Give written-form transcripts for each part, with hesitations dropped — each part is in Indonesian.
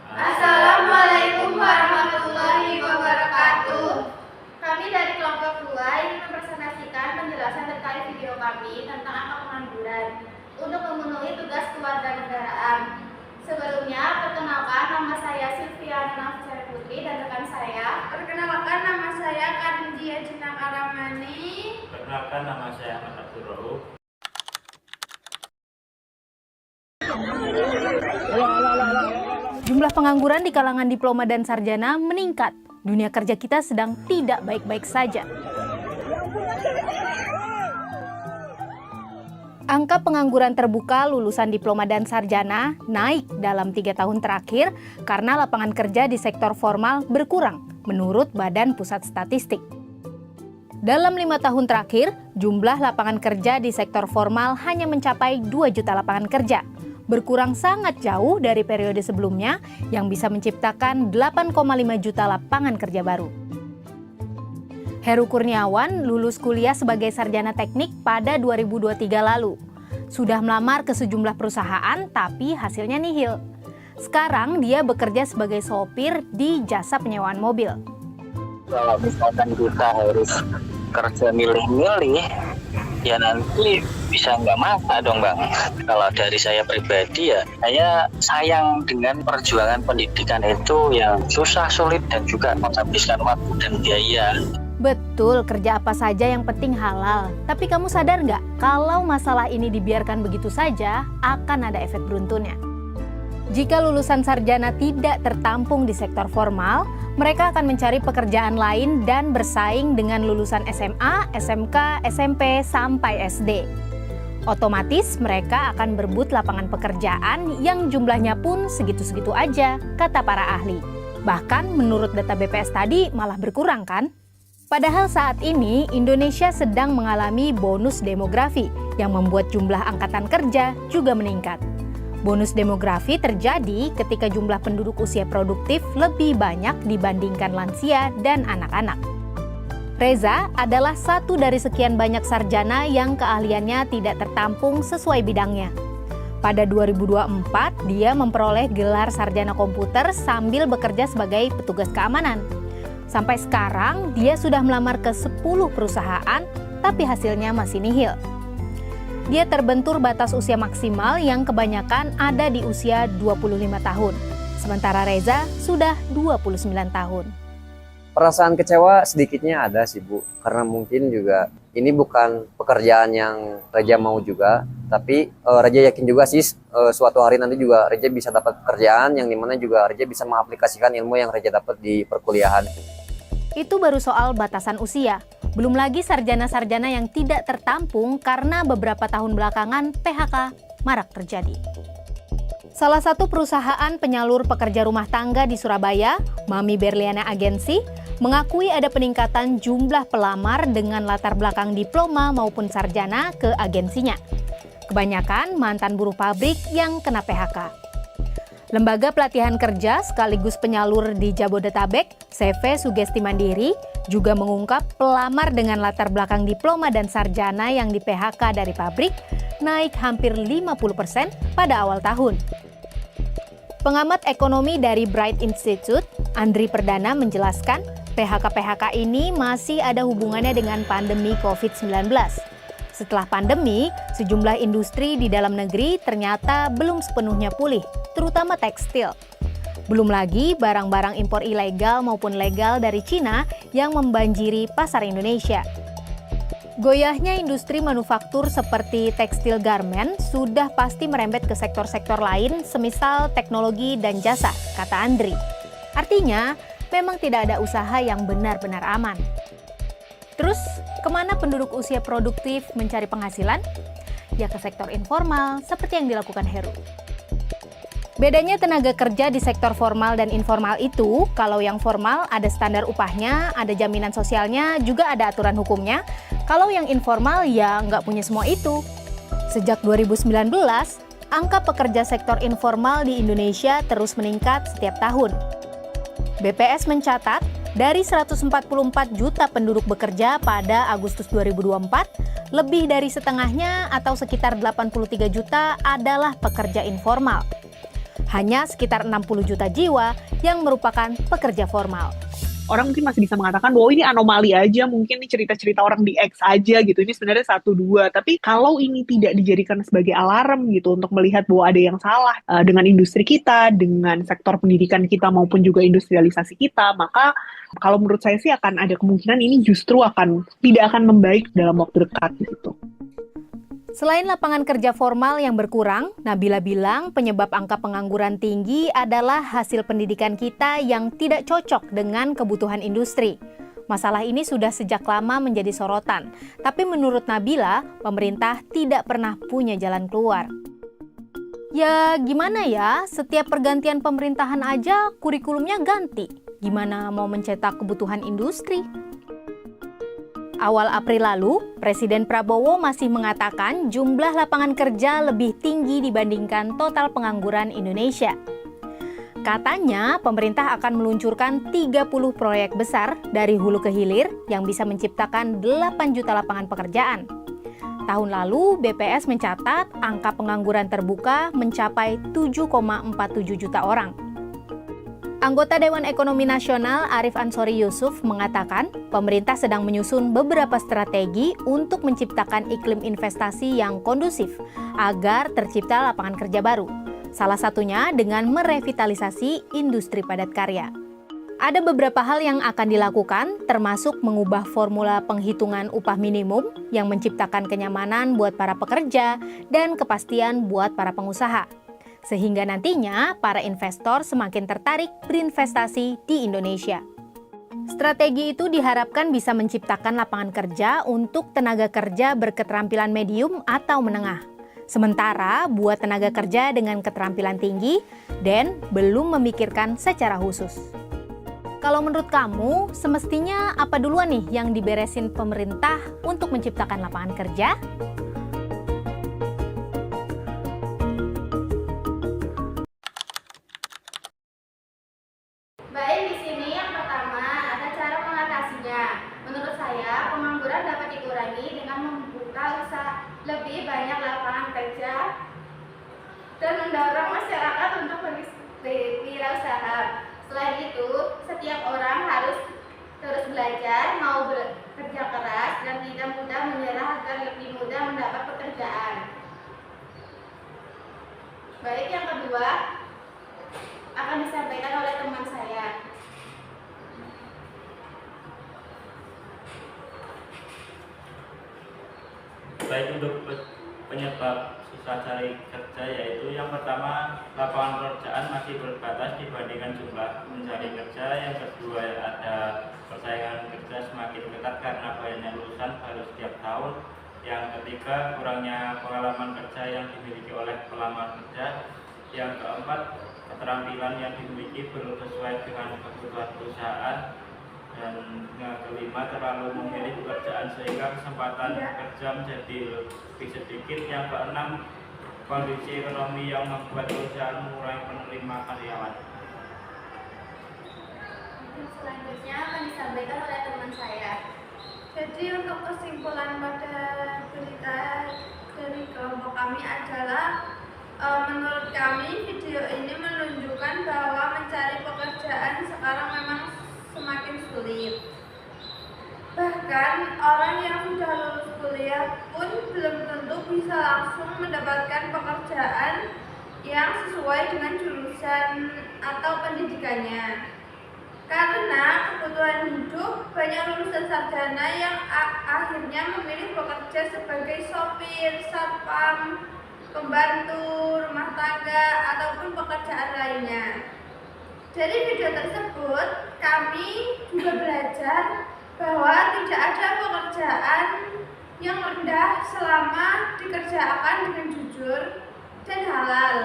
Assalamualaikum warahmatullahi wabarakatuh. Kami dari kelompok 2 ingin mempresentasikan penjelasan terkait video kami tentang angka pengangguran untuk memenuhi tugas kewarganegaraan. Sebelumnya, perkenalkan nama saya Silviana Nafisari Putri dan rekan saya. Perkenalkan nama saya Karindia Jenaka Ramani. Perkenalkan nama saya Ahmad Abdul Rauf. Jumlah pengangguran di kalangan diploma dan sarjana meningkat. Dunia kerja kita sedang tidak baik-baik saja. Angka pengangguran terbuka lulusan diploma dan sarjana naik dalam 3 tahun terakhir karena lapangan kerja di sektor formal berkurang, menurut Badan Pusat Statistik. Dalam 5 tahun terakhir, jumlah lapangan kerja di sektor formal hanya mencapai 2 juta lapangan kerja, berkurang sangat jauh dari periode sebelumnya yang bisa menciptakan 8,5 juta lapangan kerja baru. Heru Kurniawan lulus kuliah sebagai sarjana teknik pada 2023 lalu. Sudah melamar ke sejumlah perusahaan tapi hasilnya nihil. Sekarang dia bekerja sebagai sopir di jasa penyewaan mobil. Kalau misalkan kita harus kerja milih-milih, ya nanti bisa nggak mata dong Bang. Kalau dari saya pribadi ya, saya sayang dengan perjuangan pendidikan itu yang susah, sulit, dan juga menghabiskan waktu dan biaya. Betul, kerja apa saja yang penting halal. Tapi kamu sadar nggak kalau masalah ini dibiarkan begitu saja, akan ada efek beruntunnya. Jika lulusan sarjana tidak tertampung di sektor formal, mereka akan mencari pekerjaan lain dan bersaing dengan lulusan SMA, SMK, SMP, sampai SD. Otomatis mereka akan berebut lapangan pekerjaan yang jumlahnya pun segitu-segitu aja, kata para ahli. Bahkan menurut data BPS tadi malah berkurang kan? Padahal saat ini Indonesia sedang mengalami bonus demografi yang membuat jumlah angkatan kerja juga meningkat. Bonus demografi terjadi ketika jumlah penduduk usia produktif lebih banyak dibandingkan lansia dan anak-anak. Reza adalah satu dari sekian banyak sarjana yang keahliannya tidak tertampung sesuai bidangnya. Pada 2024, dia memperoleh gelar sarjana komputer sambil bekerja sebagai petugas keamanan. Sampai sekarang, dia sudah melamar ke 10 perusahaan, tapi hasilnya masih nihil. Dia terbentur batas usia maksimal yang kebanyakan ada di usia 25 tahun. Sementara Reza sudah 29 tahun. Perasaan kecewa sedikitnya ada sih Bu, karena mungkin juga ini bukan pekerjaan yang Reza mau juga, tapi Reza yakin juga sih suatu hari nanti juga Reza bisa dapat pekerjaan yang dimana juga Reza bisa mengaplikasikan ilmu yang Reza dapat di perkuliahan. Itu baru soal batasan usia. Belum lagi sarjana-sarjana yang tidak tertampung karena beberapa tahun belakangan PHK marak terjadi. Salah satu perusahaan penyalur pekerja rumah tangga di Surabaya, Mami Berliana Agensi, mengakui ada peningkatan jumlah pelamar dengan latar belakang diploma maupun sarjana ke agensinya. Kebanyakan mantan buruh pabrik yang kena PHK. Lembaga pelatihan kerja sekaligus penyalur di Jabodetabek, CV Sugesti Mandiri, juga mengungkap pelamar dengan latar belakang diploma dan sarjana yang di PHK dari pabrik naik hampir 50% pada awal tahun. Pengamat ekonomi dari Bright Institute, Andri Perdana menjelaskan, PHK-PHK ini masih ada hubungannya dengan pandemi COVID-19. Setelah pandemi, sejumlah industri di dalam negeri ternyata belum sepenuhnya pulih, terutama tekstil. Belum lagi barang-barang impor ilegal maupun legal dari Cina yang membanjiri pasar Indonesia. Goyahnya industri manufaktur seperti tekstil garmen sudah pasti merembet ke sektor-sektor lain semisal teknologi dan jasa, kata Andri. Artinya, memang tidak ada usaha yang benar-benar aman. Terus, kemana penduduk usia produktif mencari penghasilan? Ya ke sektor informal, seperti yang dilakukan Heru. Bedanya tenaga kerja di sektor formal dan informal itu, kalau yang formal ada standar upahnya, ada jaminan sosialnya, juga ada aturan hukumnya. Kalau yang informal ya nggak punya semua itu. Sejak 2019, angka pekerja sektor informal di Indonesia terus meningkat setiap tahun. BPS mencatat, dari 144 juta penduduk bekerja pada Agustus 2024, lebih dari setengahnya atau sekitar 83 juta adalah pekerja informal. Hanya sekitar 60 juta jiwa yang merupakan pekerja formal. Orang mungkin masih bisa mengatakan bahwa ini anomali aja, mungkin ini cerita-cerita orang di X aja gitu, ini sebenarnya 1-2. Tapi kalau ini tidak dijadikan sebagai alarm gitu untuk melihat bahwa ada yang salah dengan industri kita, dengan sektor pendidikan kita maupun juga industrialisasi kita, maka kalau menurut saya sih akan ada kemungkinan ini justru tidak akan membaik dalam waktu dekat gitu. Selain lapangan kerja formal yang berkurang, Nabila bilang penyebab angka pengangguran tinggi adalah hasil pendidikan kita yang tidak cocok dengan kebutuhan industri. Masalah ini sudah sejak lama menjadi sorotan, tapi menurut Nabila, pemerintah tidak pernah punya jalan keluar. Ya gimana ya, setiap pergantian pemerintahan aja kurikulumnya ganti. Gimana mau mencetak kebutuhan industri? Awal April lalu, Presiden Prabowo masih mengatakan jumlah lapangan kerja lebih tinggi dibandingkan total pengangguran Indonesia. Katanya, pemerintah akan meluncurkan 30 proyek besar dari hulu ke hilir yang bisa menciptakan 8 juta lapangan pekerjaan. Tahun lalu, BPS mencatat angka pengangguran terbuka mencapai 7,47 juta orang. Anggota Dewan Ekonomi Nasional Arif Ansori Yusuf mengatakan pemerintah sedang menyusun beberapa strategi untuk menciptakan iklim investasi yang kondusif agar tercipta lapangan kerja baru. Salah satunya dengan merevitalisasi industri padat karya. Ada beberapa hal yang akan dilakukan, termasuk mengubah formula penghitungan upah minimum yang menciptakan kenyamanan buat para pekerja dan kepastian buat para pengusaha. Sehingga nantinya para investor semakin tertarik berinvestasi di Indonesia. Strategi itu diharapkan bisa menciptakan lapangan kerja untuk tenaga kerja berketerampilan medium atau menengah. Sementara buat tenaga kerja dengan keterampilan tinggi dan belum memikirkan secara khusus. Kalau menurut kamu, semestinya apa duluan nih yang diberesin pemerintah untuk menciptakan lapangan kerja? Baik, di sini yang pertama ada cara mengatasinya. Menurut saya, pengangguran dapat dikurangi dengan membuka usaha lebih banyak lapangan kerja dan mendorong masyarakat untuk berwirausaha. Selain itu, setiap orang harus terus belajar, mau bekerja keras, dan tidak mudah menyerah agar lebih mudah mendapat pekerjaan. Baik, yang kedua akan disampaikan oleh teman saya. Baik, untuk penyebab susah cari kerja yaitu yang pertama, lapangan pekerjaan masih terbatas dibandingkan jumlah mencari kerja. Yang kedua, ada persaingan kerja semakin ketat karena banyaknya lulusan baru setiap tahun. Yang ketiga, kurangnya pengalaman kerja yang dimiliki oleh pelamar kerja. Yang keempat, keterampilan yang dimiliki belum sesuai dengan kebutuhan perusahaan. Dan yang kelima, terlalu memilih pekerjaan sehingga kesempatan kerja menjadi lebih sedikit. Yang keenam, kondisi ekonomi yang membuat perusahaan mengurangi penerima karyawan. Selanjutnya akan disampaikan oleh teman saya. Jadi untuk kesimpulan pada berita dari kelompok kami adalah menurut kami video ini menunjukkan bahwa mencari pekerjaan sekarang memang semakin sulit. Bahkan orang yang sudah lulus kuliah pun belum tentu bisa langsung mendapatkan pekerjaan yang sesuai dengan jurusan atau pendidikannya. Karena kebutuhan hidup, banyak lulusan sarjana yang akhirnya memilih bekerja sebagai sopir, satpam, pembantu, rumah tangga, ataupun pekerjaan lainnya. Dari video tersebut, kami juga belajar bahwa tidak ada pekerjaan yang rendah selama dikerjakan dengan jujur dan halal.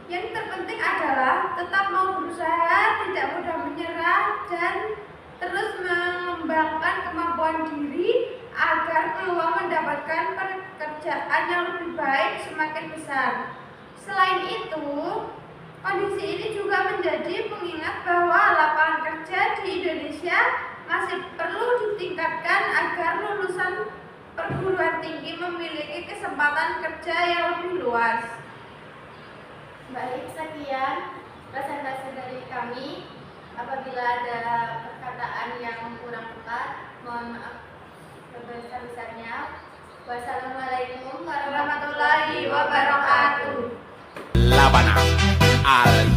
Yang terpenting adalah tetap mau berusaha, tidak mudah menyerah, dan terus mengembangkan kemampuan diri agar peluang mendapatkan pekerjaan yang lebih baik semakin besar. Selain itu, kondisi ini juga menjadi pengingat bahwa lapangan kerja di Indonesia masih perlu ditingkatkan agar lulusan perguruan tinggi memiliki kesempatan kerja yang lebih luas. Baik, sekian presentasi dari kami. Apabila ada perkataan yang kurang tepat, mohon maaf sebesar-besarnya. Wassalamualaikum warahmatullahi wabarakatuh. Labana al